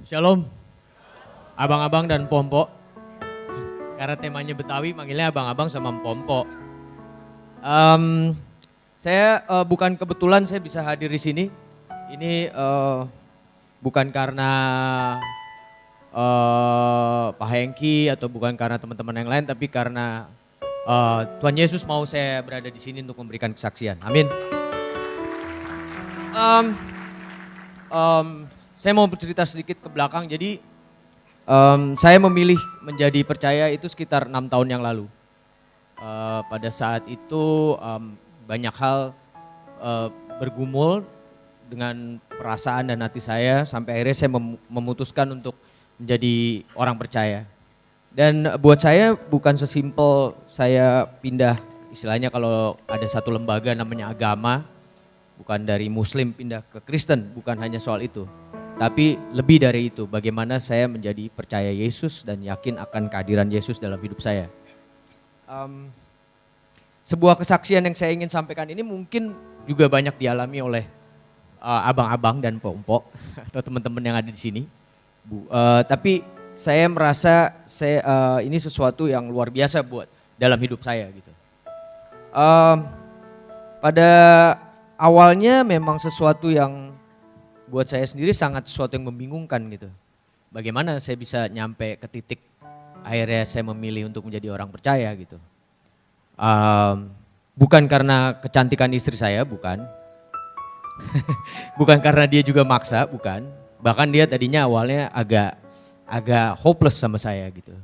Shalom, abang-abang dan pompo. Karena temanya Betawi, manggilnya abang-abang sama pompo. Saya bukan kebetulan saya bisa hadir di sini. Ini bukan karena Pak Hengki atau bukan karena teman-teman yang lain, tapi karena Tuhan Yesus mau saya berada di sini untuk memberikan kesaksian. Amin. Saya mau bercerita sedikit ke belakang. Jadi saya memilih menjadi percaya itu sekitar 6 tahun yang lalu. Pada saat itu banyak hal bergumul dengan perasaan dan hati saya sampai akhirnya saya memutuskan untuk menjadi orang percaya. Dan buat saya bukan sesimpel saya pindah, istilahnya kalau ada satu lembaga namanya agama, bukan dari Muslim pindah ke Kristen, bukan hanya soal itu. Tapi lebih dari itu, bagaimana saya menjadi percaya Yesus dan yakin akan kehadiran Yesus dalam hidup saya. Sebuah kesaksian yang saya ingin sampaikan ini mungkin juga banyak dialami oleh abang-abang dan pompo atau teman-teman yang ada di sini. Tapi saya merasa ini sesuatu yang luar biasa buat dalam hidup saya gitu. Pada awalnya memang sesuatu yang buat saya sendiri sangat sesuatu yang membingungkan gitu. Bagaimana saya bisa nyampe ke titik akhirnya saya memilih untuk menjadi orang percaya gitu. Bukan karena kecantikan istri saya, bukan. Bukan karena dia juga maksa, bukan. Bahkan dia tadinya awalnya agak hopeless sama saya gitu.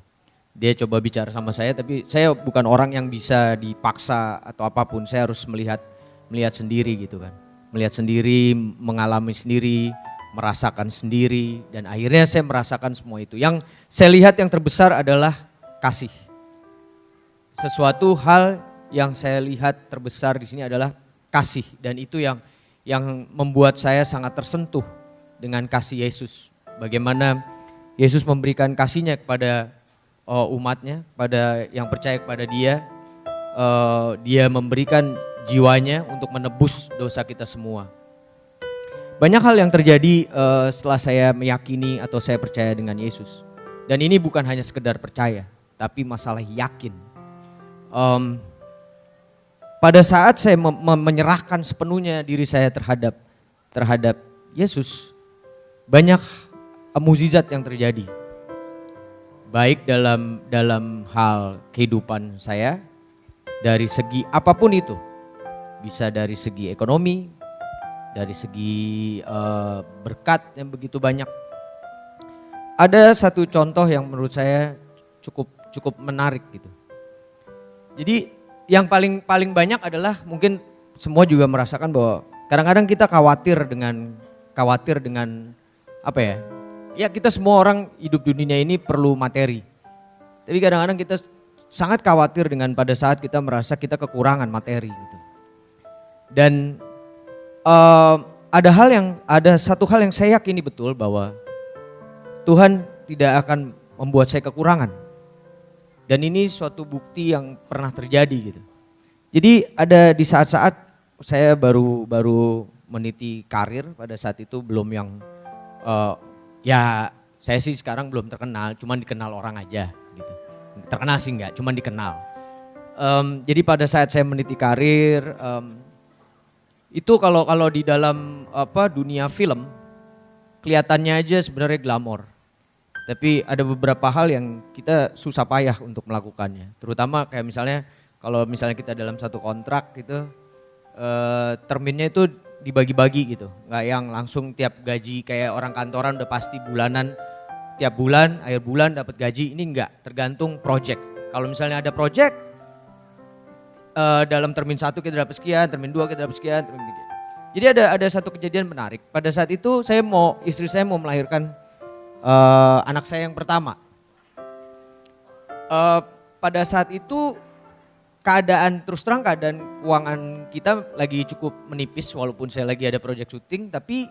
Dia coba bicara sama saya, tapi saya bukan orang yang bisa dipaksa atau apapun. Saya harus melihat sendiri gitu kan. Melihat sendiri, mengalami sendiri, merasakan sendiri, dan akhirnya saya merasakan semua itu. Yang saya lihat yang terbesar adalah kasih. Sesuatu hal yang saya lihat terbesar di sini adalah kasih, dan itu yang membuat saya sangat tersentuh dengan kasih Yesus. Bagaimana Yesus memberikan kasihnya kepada umatnya, pada yang percaya kepada Dia. Dia memberikan jiwanya untuk menebus dosa kita semua. Banyak hal yang terjadi setelah saya meyakini atau saya percaya dengan Yesus. Dan ini bukan hanya sekedar percaya, tapi masalah yakin. Pada saat saya menyerahkan sepenuhnya diri saya terhadap Yesus, banyak mukjizat yang terjadi. Baik dalam hal kehidupan saya, dari segi apapun itu. Bisa dari segi ekonomi, dari segi berkat yang begitu banyak. Ada satu contoh yang menurut saya cukup menarik gitu. Jadi yang paling banyak adalah mungkin semua juga merasakan bahwa kadang-kadang kita khawatir dengan apa ya? Ya kita semua orang hidup di dunia ini perlu materi. Tapi kadang-kadang kita sangat khawatir dengan pada saat kita merasa kita kekurangan materi gitu. Dan ada satu hal yang saya yakini betul bahwa Tuhan tidak akan membuat saya kekurangan. Dan ini suatu bukti yang pernah terjadi gitu. Jadi ada di saat-saat saya baru meniti karir, pada saat itu belum yang ya saya sih sekarang belum terkenal, cuman dikenal orang aja gitu. Terkenal sih enggak, cuman dikenal. Jadi pada saat saya meniti karir, itu kalau di dalam dunia film kelihatannya aja sebenarnya glamor. Tapi ada beberapa hal yang kita susah payah untuk melakukannya. Terutama kayak misalnya kalau misalnya kita dalam satu kontrak gitu, terminnya itu dibagi-bagi gitu. Nggak yang langsung tiap gaji kayak orang kantoran udah pasti bulanan, tiap bulan, akhir bulan dapat gaji. Ini enggak, tergantung project. Kalau misalnya ada project, dalam termin 1 kita dapat sekian, termin 2 kita dapat sekian, termin 3. Jadi ada satu kejadian menarik. Pada saat itu istri saya mau melahirkan anak saya yang pertama. Pada saat itu keadaan keuangan kita lagi cukup menipis walaupun saya lagi ada project syuting, tapi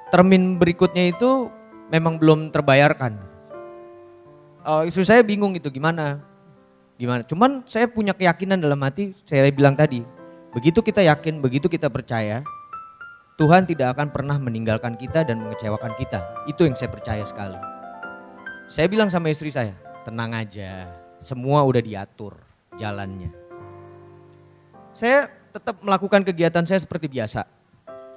termin berikutnya itu memang belum terbayarkan. Istri saya bingung gitu gimana. Cuman saya punya keyakinan dalam hati, saya bilang tadi, begitu kita yakin, begitu kita percaya, Tuhan tidak akan pernah meninggalkan kita dan mengecewakan kita. Itu yang saya percaya sekali. Saya bilang sama istri saya, tenang aja, semua udah diatur jalannya. Saya tetap melakukan kegiatan saya seperti biasa.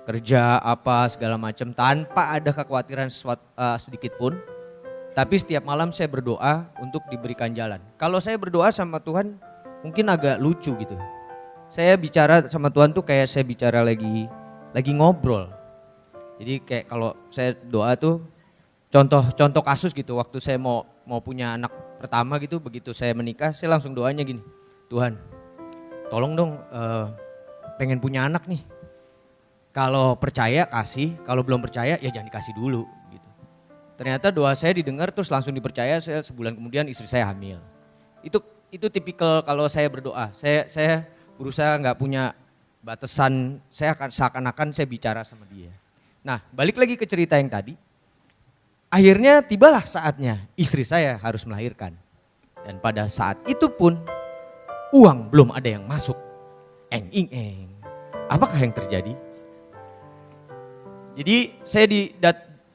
Kerja apa segala macam tanpa ada kekhawatiran sedikit pun. Tapi setiap malam saya berdoa untuk diberikan jalan. Kalau saya berdoa sama Tuhan mungkin agak lucu gitu. Saya bicara sama Tuhan tuh kayak saya bicara lagi ngobrol. Jadi kayak kalau saya doa tuh contoh kasus gitu, waktu saya mau punya anak pertama gitu, begitu saya menikah saya langsung doanya gini, Tuhan tolong dong pengen punya anak nih. Kalau percaya kasih, kalau belum percaya ya jangan dikasih dulu gitu. Ternyata doa saya didengar terus langsung dipercaya, saya sebulan kemudian istri saya hamil. Itu tipikal kalau saya berdoa, saya berusaha nggak punya batasan, saya akan seakan-akan saya bicara sama dia. Nah balik lagi ke cerita yang tadi, akhirnya tibalah saatnya istri saya harus melahirkan. Dan pada saat itu pun uang belum ada yang masuk. Eng. Apakah yang terjadi? Jadi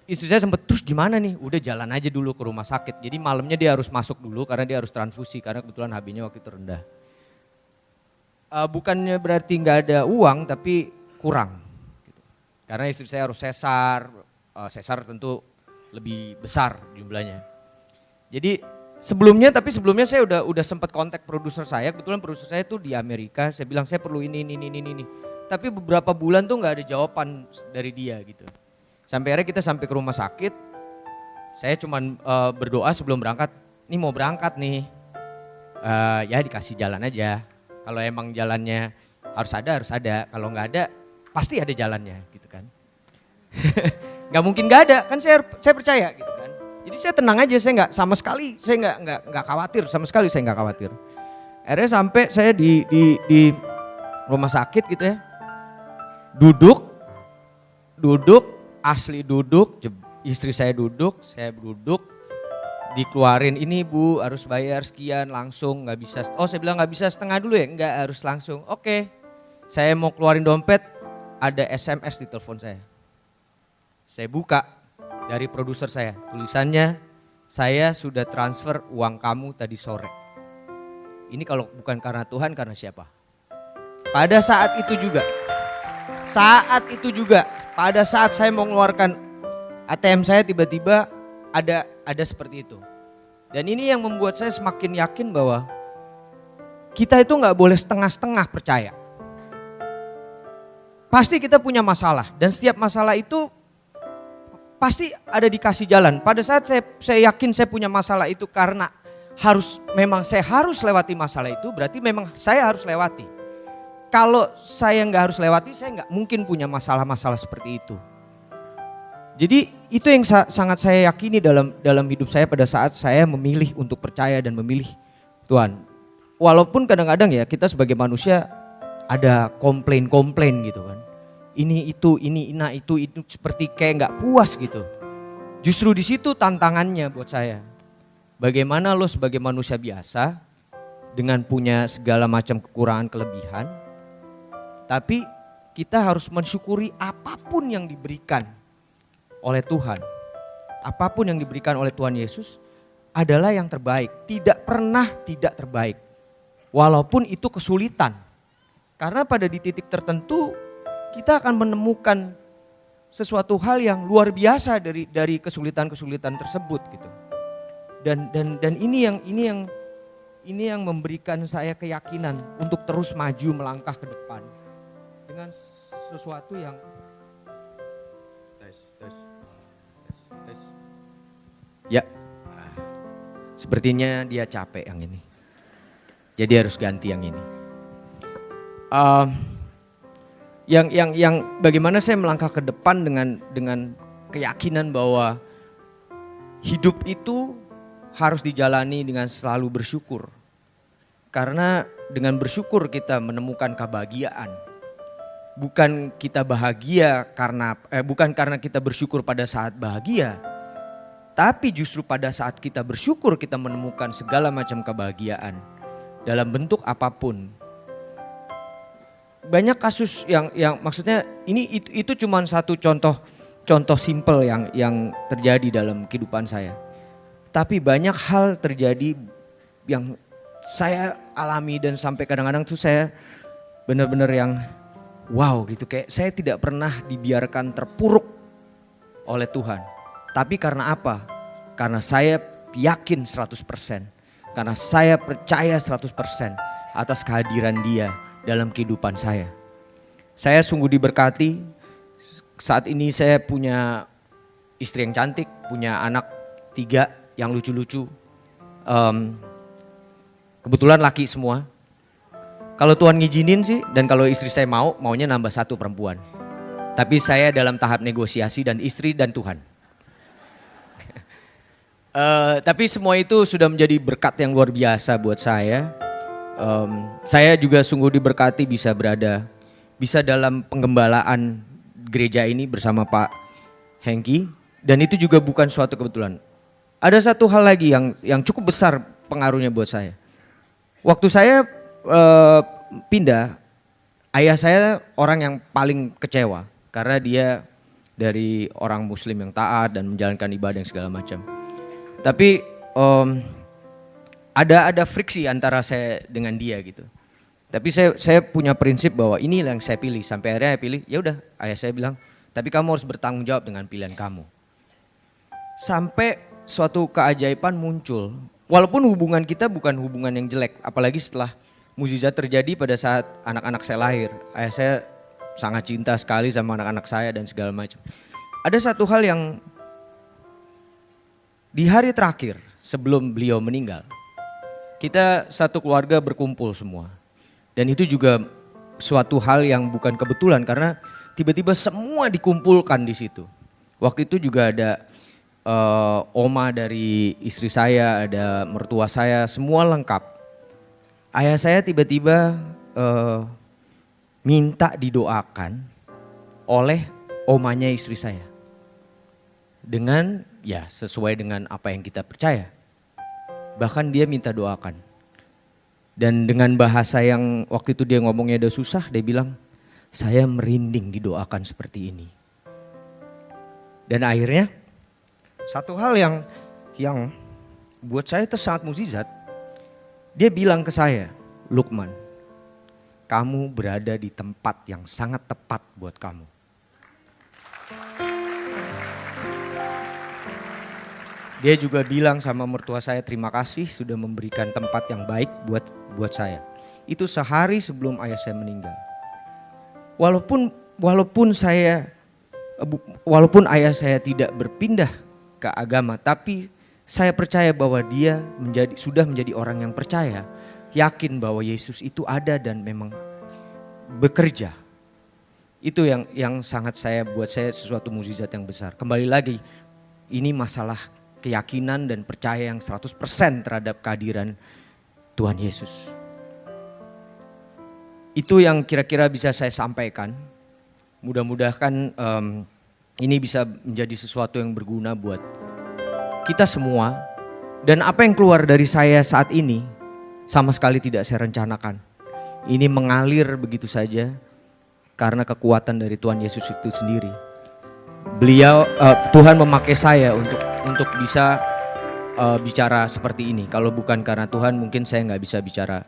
istri saya sempat terus gimana nih, udah jalan aja dulu ke rumah sakit. Jadi malamnya dia harus masuk dulu karena dia harus transfusi karena kebetulan HB-nya waktu itu rendah. Bukannya berarti nggak ada uang tapi kurang. Gitu. Karena istri saya harus sesar tentu lebih besar jumlahnya. Jadi sebelumnya saya udah sempat kontak produser saya, kebetulan produser saya tuh di Amerika, saya bilang saya perlu ini. Tapi beberapa bulan tuh nggak ada jawaban dari dia gitu. Sampai akhirnya kita sampai ke rumah sakit, saya cuman berdoa sebelum berangkat, nih mau berangkat nih, ya dikasih jalan aja. Kalau emang jalannya harus ada, kalau nggak ada pasti ada jalannya gitu kan. Nggak mungkin nggak ada, kan saya percaya gitu kan. Jadi saya tenang aja, saya nggak sama sekali, saya nggak khawatir, sama sekali saya nggak khawatir. Akhirnya sampai saya di rumah sakit gitu ya, duduk, istri saya duduk, dikeluarin ini Bu harus bayar sekian langsung, nggak bisa. Oh saya bilang nggak bisa setengah dulu ya, nggak harus langsung. Oke, saya mau keluarin dompet, ada SMS di telepon saya. Saya buka dari produser saya, tulisannya saya sudah transfer uang kamu tadi sore. Ini kalau bukan karena Tuhan, karena siapa? Pada saat itu juga, pada saat saya mau mengeluarkan ATM saya tiba-tiba ada seperti itu. Dan ini yang membuat saya semakin yakin bahwa kita itu nggak boleh setengah-setengah percaya. Pasti kita punya masalah dan setiap masalah itu pasti ada dikasih jalan. Pada saat saya yakin saya punya masalah itu karena saya harus lewati masalah itu, berarti memang saya harus lewati. Kalau saya nggak harus lewati, saya nggak mungkin punya masalah-masalah seperti itu. Jadi itu yang sangat saya yakini dalam hidup saya pada saat saya memilih untuk percaya dan memilih Tuhan. Walaupun kadang-kadang ya kita sebagai manusia ada komplain gitu kan. Ini itu seperti kayak nggak puas gitu. Justru di situ tantangannya buat saya. Bagaimana lo sebagai manusia biasa dengan punya segala macam kekurangan kelebihan, tapi kita harus mensyukuri apapun yang diberikan oleh Tuhan. Apapun yang diberikan oleh Tuhan Yesus adalah yang terbaik. Tidak pernah tidak terbaik. Walaupun itu kesulitan. Karena pada di titik tertentu kita akan menemukan sesuatu hal yang luar biasa dari kesulitan-kesulitan tersebut gitu. Dan ini yang memberikan saya keyakinan untuk terus maju melangkah ke depan dengan sesuatu yang tes. Ya, sepertinya dia capek yang ini. Jadi harus ganti yang ini. Yang bagaimana saya melangkah ke depan dengan keyakinan bahwa hidup itu harus dijalani dengan selalu bersyukur. Karena dengan bersyukur kita menemukan kebahagiaan. Bukan karena kita bersyukur pada saat bahagia, tapi justru pada saat kita bersyukur kita menemukan segala macam kebahagiaan dalam bentuk apapun. banyak kasus yang maksudnya ini itu cuma satu contoh simple yang terjadi dalam kehidupan saya. Tapi banyak hal terjadi yang saya alami dan sampai kadang-kadang tuh saya benar-benar yang wow gitu, kayak saya tidak pernah dibiarkan terpuruk oleh Tuhan. Tapi karena apa? Karena saya yakin 100%. Karena saya percaya 100% atas kehadiran Dia dalam kehidupan saya. Saya sungguh diberkati. Saat ini saya punya istri yang cantik, punya anak 3 yang lucu-lucu. Kebetulan laki semua. Kalau Tuhan ngizinin sih, dan kalau istri saya maunya nambah 1 perempuan. Tapi saya dalam tahap negosiasi dan istri dan Tuhan. Tapi semua itu sudah menjadi berkat yang luar biasa buat saya. Saya juga sungguh diberkati bisa dalam penggembalaan gereja ini bersama Pak Hengki. Dan itu juga bukan suatu kebetulan. Ada satu hal lagi yang cukup besar pengaruhnya buat saya. Waktu saya pindah, ayah saya orang yang paling kecewa. Karena dia dari orang muslim yang taat dan menjalankan ibadah yang segala macam. Tapi ada friksi antara saya dengan dia gitu. Tapi saya punya prinsip bahwa ini yang saya pilih. Sampai akhirnya saya pilih, ya udah ayah saya bilang, tapi kamu harus bertanggung jawab dengan pilihan kamu. Sampai suatu keajaiban muncul. Walaupun hubungan kita bukan hubungan yang jelek. Apalagi setelah mukjizat terjadi pada saat anak-anak saya lahir. Ayah saya sangat cinta sekali sama anak-anak saya dan segala macam. Ada satu hal yang di hari terakhir sebelum beliau meninggal, kita satu keluarga berkumpul semua. Dan itu juga suatu hal yang bukan kebetulan karena tiba-tiba semua dikumpulkan di situ. Waktu itu juga ada oma dari istri saya, ada mertua saya, semua lengkap. Ayah saya tiba-tiba minta didoakan oleh omanya istri saya. Dengan ya sesuai dengan apa yang kita percaya. Bahkan dia minta doakan. Dan dengan bahasa yang waktu itu dia ngomongnya udah susah, dia bilang, saya merinding didoakan seperti ini. Dan akhirnya satu hal yang buat saya itu sangat mukjizat. Dia bilang ke saya, Lukman, kamu berada di tempat yang sangat tepat buat kamu. Dia juga bilang sama mertua saya, terima kasih sudah memberikan tempat yang baik buat saya. Itu sehari sebelum ayah saya meninggal. Walaupun ayah saya tidak berpindah ke agama, tapi saya percaya bahwa dia sudah menjadi orang yang percaya, yakin bahwa Yesus itu ada dan memang bekerja. Itu yang sangat buat saya sesuatu mukjizat yang besar. Kembali lagi, ini masalah keyakinan dan percaya yang 100% terhadap kehadiran Tuhan Yesus. Itu yang kira-kira bisa saya sampaikan. Mudah-mudahan ini bisa menjadi sesuatu yang berguna buat kita semua. Dan apa yang keluar dari saya saat ini sama sekali tidak saya rencanakan. Ini mengalir begitu saja karena kekuatan dari Tuhan Yesus itu sendiri. Tuhan memakai saya untuk bisa bicara seperti ini. Kalau bukan karena Tuhan mungkin saya nggak bisa bicara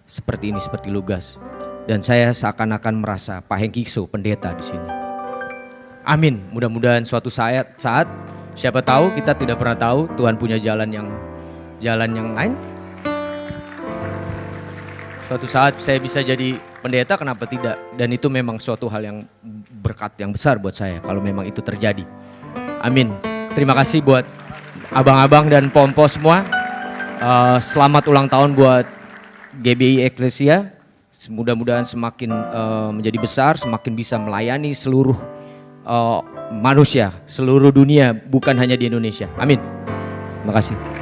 seperti ini, seperti Lugas. Dan saya seakan-akan merasa Pak Hengkikso pendeta di sini. Amin. Mudah-mudahan suatu saat siapa tahu, kita tidak pernah tahu, Tuhan punya jalan yang lain. Suatu saat saya bisa jadi pendeta, kenapa tidak? Dan itu memang suatu hal yang berkat yang besar buat saya kalau memang itu terjadi. Amin. Terima kasih buat abang-abang dan pompo semua. Selamat ulang tahun buat GBI Eklesia. Mudah-mudahan semakin menjadi besar, semakin bisa melayani seluruh manusia, seluruh dunia, bukan hanya di Indonesia. Amin. Terima kasih.